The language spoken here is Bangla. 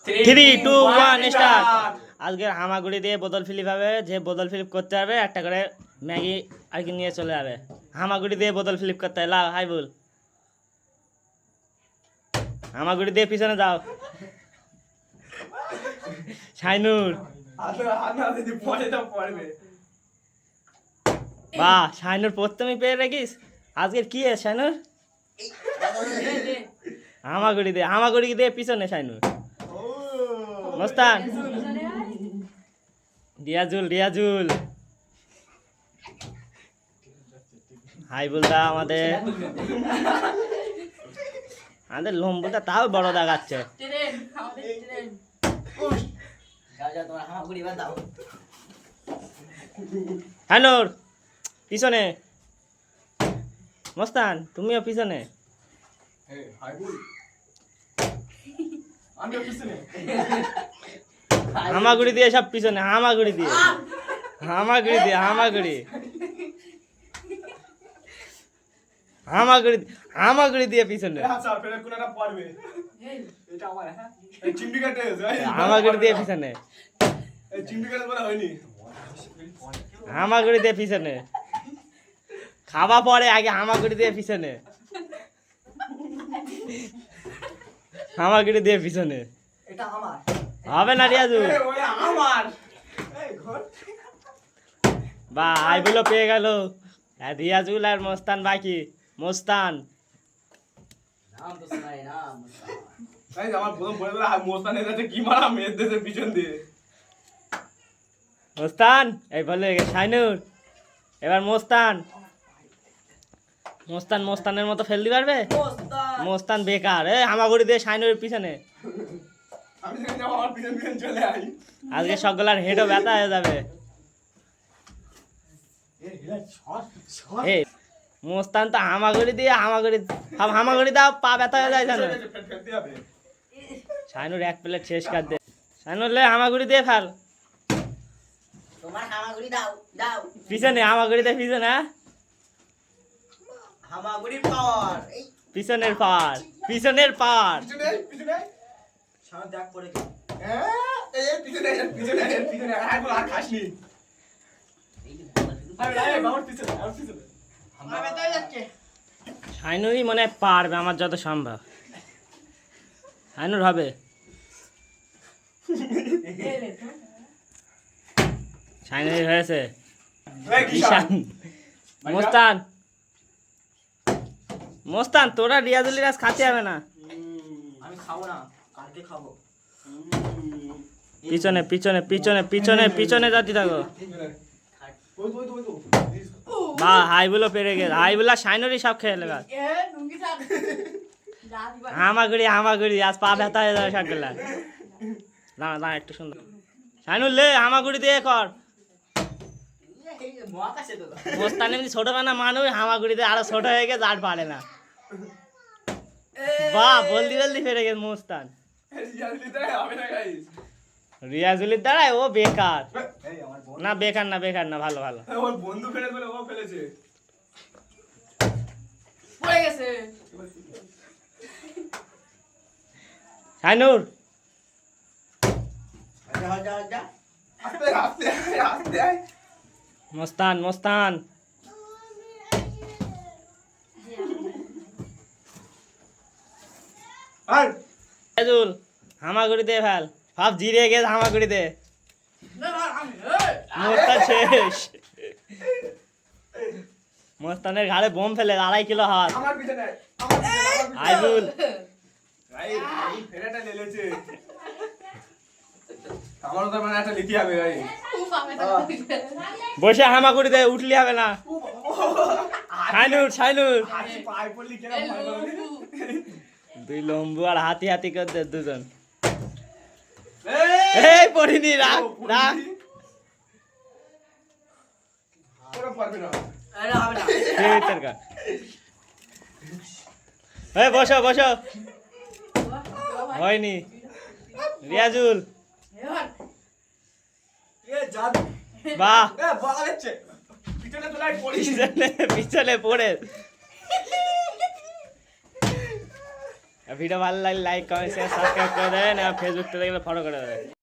3, 2, 1 স্টার্ট। আজকে হামাগুড়ি দিয়ে বোতল ফিলিপ হবে। যে বোতল ফিলিপ করতে হবে একটা করে ম্যাগি আর কি নিয়ে চলে যাবে। হামাগুড়ি দিয়ে বোতল ফিলিপ করতে হয়। লাও হাই বল। হামাগুড়ি দিয়ে পিছনে যাও। শাইনুর বাহ, শাইনুর প্রথমেই পেয়ে রেখিস। আজকের কি শাইনুর? হামাগুড়ি দিয়ে পিছনে শাইনুর। মস্তান রিয়াজুল হাই বলতা আমাদের লম্বুটা তাও বড় দেখাচ্ছে। শাইনুর পিছনে। মস্তান তুমিও পিছনে। হামাগুড়ি দিয়ে সব পিছনে। হামাগুড়ি দিয়ে পিছনে। হামাগুড়ি দিয়ে পিছনে। হামাগুড়ি দিয়ে পিছনে। খাওয়া পরে আগে হামাগুড়ি দিয়ে পিছনে। হামাগুড়ি দিয়ে পিছনে। হবে না রিয়াজুল। বা আইগুলো পেয়ে গেল রিয়াজুল আর মস্তান বাকি। মস্তান এই বলে শাইনুর। এবার মোস্তানের মতো ফেলতে পারবে? মোস্তান বেকার। হামাগুড়ি দিয়ে শাইনুরের পিছনে। আজকে সবগুলার হেডও ব্যথা হয়ে যাবে। মোস্তান তো হামাগুড়ি দাও, পা ব্যথা হয়ে যায় জানো। শাইনুর এক প্লেট শেষ কাট দে। শাইনুর লে হামাগুড়ি দিয়ে ফেল। পিছনে হামাগুড়ি দিয়ে পিছনে। পিছনের পার। শাইনুরই মনে হয় পারবে আমার যত সম্ভব। শাইনুর হবে। শাইনুর হয়েছে। মোস্তান তোরা রিয়াজুলি রাজ খাতে হবে না। আমি খাবো না, কালকে খাবো। পিছনে যাতে থাকো। বা হাইগুলো পেরে গেল। হাইগুলা শাইনুরই সব খেয়ে নেবে। হামাগুড়ি আজ পা ব্যথা হয়ে যাবে সবগুলা। না একটু সুন্দর। শাইনুর লে হামাগুড়ি দিয়ে কর। মোস্তান এমনি ছোট বানা মানুষ, হামাগুড়ি দিয়ে আরো ছোট হয়ে গেছে, আর পারে না। বাহ বলদি ফেরে গেছে মোস্তান। রিয়াজুলির দ্বারাই ও বেকার। না বেকার না ভালো। বন্ধু ফেলে বলে ও ফেলেছে। শাইনুর মস্তান রিয়াজুল হামাগুড়ি দিয়ে ফেল। সব জিরে গেছে হামাগুড়ি দে। মোস্তান শেষ। মোস্তানের ঘাড়ে বোম ফেলে 2.5 কিলো হাত। আইবুল বসে হামাগুড়ি দে, উঠলি হবে না। শাইনুর দুই লম্বু আর হাতি করতে দুজন। এই পড়িনি, রাখ। বসো হয়নি। রিয়াজুল বাহ পিছনে পড়ে। ভিডিও ভালো লাগলে লাইক কমেন্ট শেয়ার সাবস্ক্রাইব করে দেবেন, আর ফেসবুক থেকে দেখলে ফলো করে দেবেন।